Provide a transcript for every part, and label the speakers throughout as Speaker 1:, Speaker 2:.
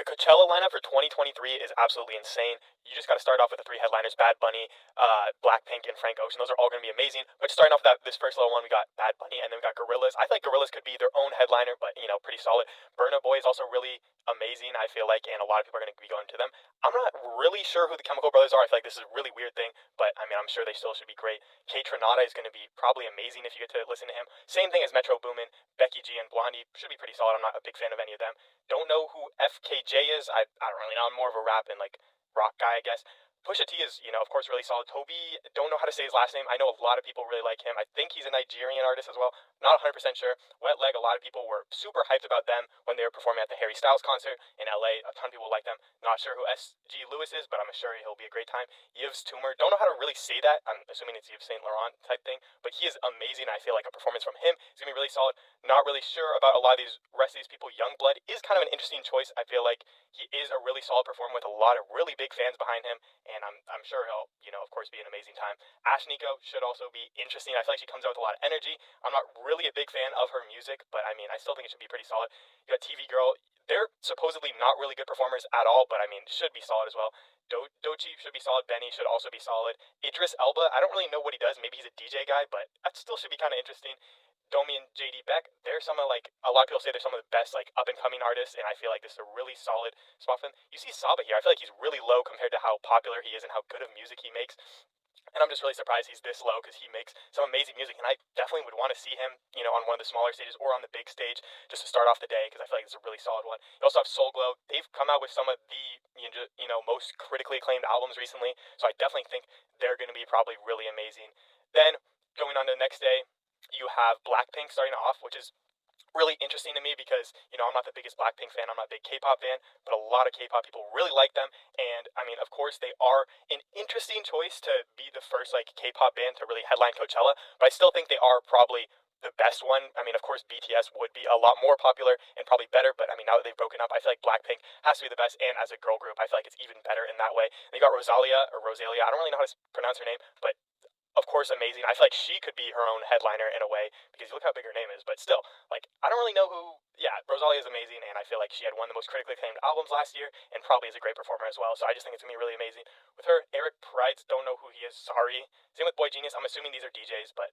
Speaker 1: The Coachella lineup for 2023 is absolutely insane. You just got to start off with the three headliners: Bad Bunny, Blackpink, and Frank Ocean. Those are all going to be amazing. But starting off this first little one, we got Bad Bunny, and then we got Gorillaz. I feel like Gorillaz could be their own headliner, but pretty solid. Burna Boy is also really amazing. I feel like, and a lot of people are going to be going to them. I'm not really sure who the Chemical Brothers are. I feel like this is a really weird thing, but I mean, I'm sure they still should be great. K Tronada is going to be probably amazing if you get to listen to him. Same thing as Metro Boomin, Becky G, and Blondie should be pretty solid. I'm not a big fan of any of them. Don't know who FKJ is. I don't really know. I'm more of a rap and like rock guy, I guess. Pusha T is, of course, really solid. Toby, don't know how to say his last name. I know a lot of people really like him. I think he's a Nigerian artist as well. Not 100% sure. Wet Leg, a lot of people were super hyped about them when they were performing at the Harry Styles concert in LA. A ton of people like them. Not sure who SG Lewis is, but I'm sure he'll be a great time. Yves Tumor, don't know how to really say that. I'm assuming it's Yves Saint Laurent type thing, but he is amazing. I feel like a performance from him is going to be really solid. Not really sure about a lot of these rest of these people. Youngblood is kind of an interesting choice. I feel like he is a really solid performer with a lot of really big fans behind him, and I'm sure he'll, of course, be an amazing time. Ash Nico should also be interesting. I feel like she comes out with a lot of energy. I'm not really a big fan of her music, but I mean, I still think it should be pretty solid. You got TV Girl. They're supposedly not really good performers at all, but I mean, should be solid as well. Dochi should be solid. Benny should also be solid. Idris Elba, I don't really know what he does. Maybe he's a DJ guy, but that still should be kind of interesting. Domi and JD Beck, they're some of like a lot of people say they're some of the best like up and coming artists, and I feel like this is a really solid spot for them. You see Saba here, I feel like he's really low compared to how popular he is and how good of music he makes. And I'm just really surprised he's this low because he makes some amazing music, and I definitely would want to see him, on one of the smaller stages or on the big stage just to start off the day because I feel like it's a really solid one. You also have Soul Glow. They've come out with some of the most critically acclaimed albums recently, so I definitely think they're going to be probably really amazing. Then going on to the next day, you have Blackpink starting off, which is really interesting to me because I'm not the biggest Blackpink fan. I'm not a big K-pop fan, but a lot of K-pop people really like them. And I mean, of course, they are an interesting choice to be the first like K-pop band to really headline Coachella. But I still think they are probably the best one. I mean, of course, BTS would be a lot more popular and probably better. But I mean, now that they've broken up, I feel like Blackpink has to be the best. And as a girl group, I feel like it's even better in that way. And you got Rosalia or Rosalia. I don't really know how to pronounce her name, but of course, amazing. I feel like she could be her own headliner in a way because look how big her name is. But still, like, I don't really know who. Yeah, Rosalia is amazing, and I feel like she had one of the most critically acclaimed albums last year, and probably is a great performer as well. So I just think it's gonna be really amazing with her. Eric Prides, don't know who he is. Sorry. Same with Boy Genius. I'm assuming these are DJs, but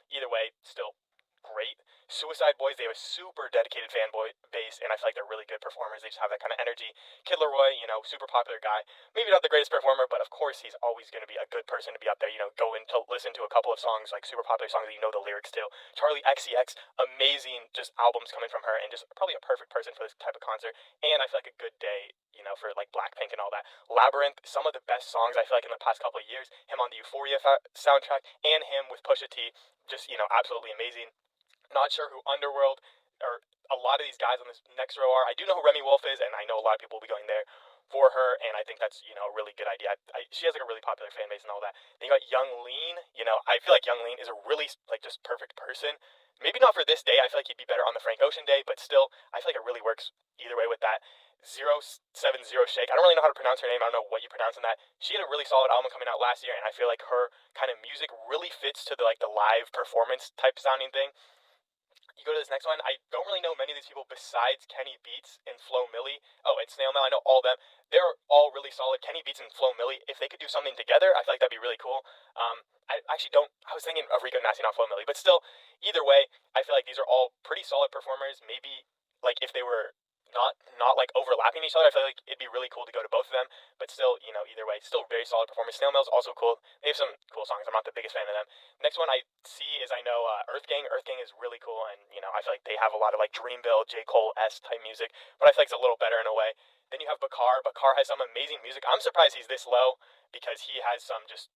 Speaker 1: either way, still great. Suicide Boys, they have a super dedicated fanboy base, and I feel like they're really good performers. They just have that kind of energy. Kid Leroy, super popular guy. Maybe not the greatest performer, but of course he's always going to be a good person to be up there. Go in to listen to a couple of songs, like super popular songs that you know the lyrics to. Charlie XCX, amazing just albums coming from her, and just probably a perfect person for this type of concert. And I feel like a good day, for like Blackpink and all that. Labyrinth, some of the best songs I feel like in the past couple of years. Him on the Euphoria soundtrack, and him with Pusha T, just absolutely amazing. Not sure who Underworld or a lot of these guys on this next row are. I do know who Remy Wolf is, and I know a lot of people will be going there for her, and I think that's a really good idea. She has like a really popular fan base and all that. Then you got Young Lean. I feel like Young Lean is a really like just perfect person. Maybe not for this day. I feel like he'd be better on the Frank Ocean day, but still, I feel like it really works either way with that. 070 Shake. I don't really know how to pronounce her name. I don't know what you pronounce in that. She had a really solid album coming out last year, and I feel like her kind of music really fits to the live performance type sounding thing. You go to this next one. I don't really know many of these people besides Kenny Beats and Flo Milli. Oh, and Snail Mail. I know all of them. They're all really solid. Kenny Beats and Flo Milli. If they could do something together, I feel like that'd be really cool. I actually don't. I was thinking of Rico Nasty, not Flo Milli, but still, either way, I feel like these are all pretty solid performers. Maybe like if they were not like overlapping each other, I feel like it'd be really cool to go to both of them. But still, either way, still very solid performance. Snail Mail's also cool. They have some cool songs. I'm not the biggest fan of them. Next one I see is I know Earth Gang. Earth Gang is really cool, and I feel like they have a lot of like Dreamville, J Cole S type music, but I feel like it's a little better in a way. Then you have Bakar. Bakar has some amazing music. I'm surprised he's this low because he has some just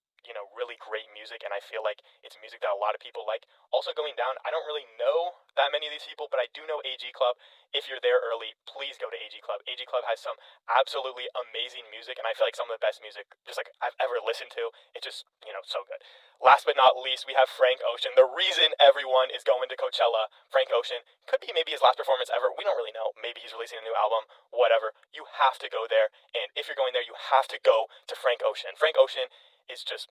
Speaker 1: really great music, and I feel like it's music that a lot of people like. Also going down, I don't really know that many of these people, but I do know AG Club. If you're there early, please go to AG Club. AG Club has some absolutely amazing music, and I feel like some of the best music just like I've ever listened to. It's just, so good. Last but not least, we have Frank Ocean. The reason everyone is going to Coachella, Frank Ocean, could be maybe his last performance ever. We don't really know. Maybe he's releasing a new album, whatever. You have to go there, and if you're going there, you have to go to Frank Ocean. Frank Ocean is just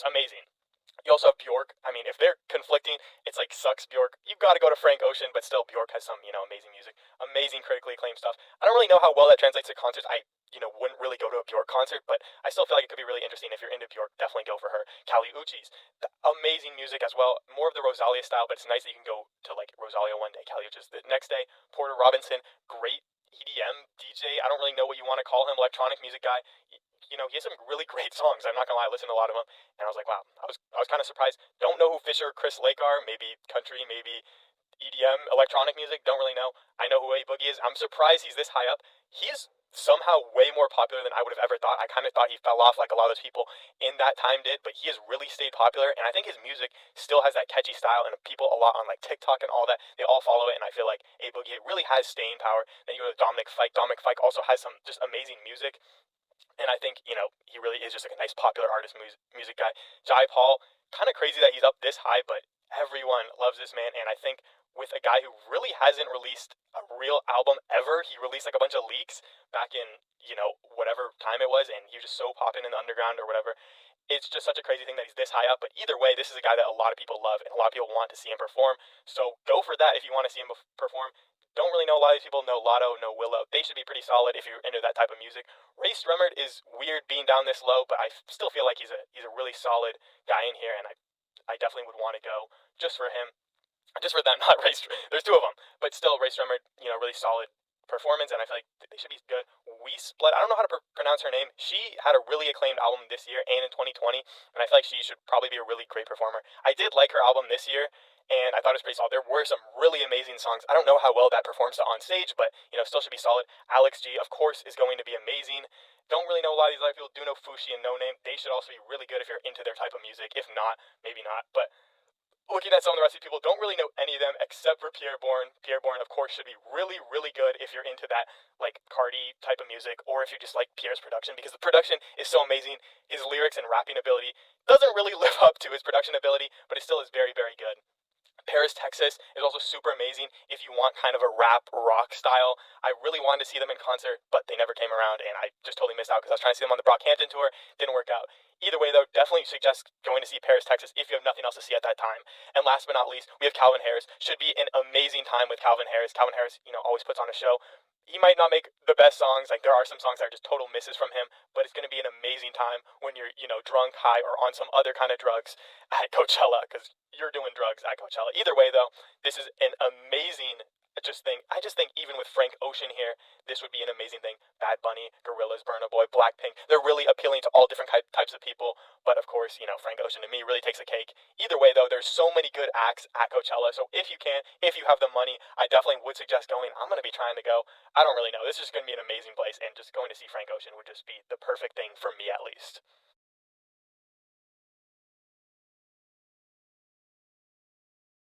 Speaker 1: amazing. You also have Bjork. I mean, if they're conflicting, it's like sucks Bjork. You've got to go to Frank Ocean, but still Bjork has some, amazing music, amazing critically acclaimed stuff. I don't really know how well that translates to concerts. I, wouldn't really go to a Bjork concert, but I still feel like it could be really interesting. If you're into Bjork, definitely go for her. Kali Uchis, amazing music as well. More of the Rosalia style, but it's nice that you can go to like Rosalia one day, Kali Uchis the next day. Porter Robinson, great EDM DJ. I don't really know what you want to call him, electronic music guy. He has some really great songs. I'm not gonna lie, I listened to a lot of them, and I was like, wow, I was kind of surprised. Don't know who Fisher, Chris Lake are. Maybe country, maybe EDM, electronic music. Don't really know. I know who A Boogie is. I'm surprised he's this high up. He's somehow way more popular than I would have ever thought. I kind of thought he fell off like a lot of those people in that time did, but he has really stayed popular, and I think his music still has that catchy style, and people a lot on like TikTok and all that, they all follow it, and I feel like A Boogie really has staying power. Then you go to Dominic Fike. Dominic Fike also has some just amazing music. And I think, he really is just like a nice popular artist music guy. Jai Paul, kind of crazy that he's up this high, but everyone loves this man. And I think with a guy who really hasn't released a real album ever, he released like a bunch of leaks back in, whatever time it was, and he was just so popping in the underground or whatever. It's just such a crazy thing that he's this high up. But either way, this is a guy that a lot of people love and a lot of people want to see him perform. So go for that if you want to see him perform. Don't really know a lot of these people. No Lotto, no Willow. They should be pretty solid if you're into that type of music. Ray Stremmerd is weird being down this low, but I still feel like he's a really solid guy in here, and I definitely would want to go just for him, just for them. Not Ray. There's two of them, but still Ray Stremmerd, really solid performance, and I feel like they should be good. We Split. I don't know how to pronounce her name. She had a really acclaimed album this year and in 2020, and I feel like she should probably be a really great performer. I did like her album this year, and I thought it was pretty solid. There were some really amazing songs. I don't know how well that performs on stage, but still should be solid. Alex G, of course, is going to be amazing. Don't really know a lot of these other people. Do know Fushi and No Name. They should also be really good if you're into their type of music. If not, maybe not. But looking at some of the rest of the people, don't really know any of them except for Pierre Bourne. Pierre Bourne, of course, should be really, really good if you're into that like Cardi type of music, or if you just like Pierre's production, because the production is so amazing. His lyrics and rapping ability doesn't really live up to his production ability, but it still is very, very good. Paris, Texas is also super amazing if you want kind of a rap rock style. I really wanted to see them in concert, but they never came around, and I just totally missed out because I was trying to see them on the Brockhampton tour. Didn't work out. Either way, though, definitely suggest going to see Paris, Texas if you have nothing else to see at that time. And last but not least, we have Calvin Harris. Should be an amazing time with Calvin Harris. Calvin Harris, always puts on a show. He might not make the best songs. Like, there are some songs that are just total misses from him, but it's going to be an amazing time when you're, drunk, high, or on some other kind of drugs at Coachella, because you're doing drugs at Coachella. Either way, though, this is an amazing I just think even with Frank Ocean here, this would be an amazing thing. Bad Bunny, Gorillaz, Burna Boy, Blackpink, they're really appealing to all different types of people. But of course, Frank Ocean to me really takes the cake. Either way, though, there's so many good acts at Coachella. So if you can, if you have the money, I definitely would suggest going. I'm going to be trying to go. I don't really know. This is going to be an amazing place, and just going to see Frank Ocean would just be the perfect thing for me, at least.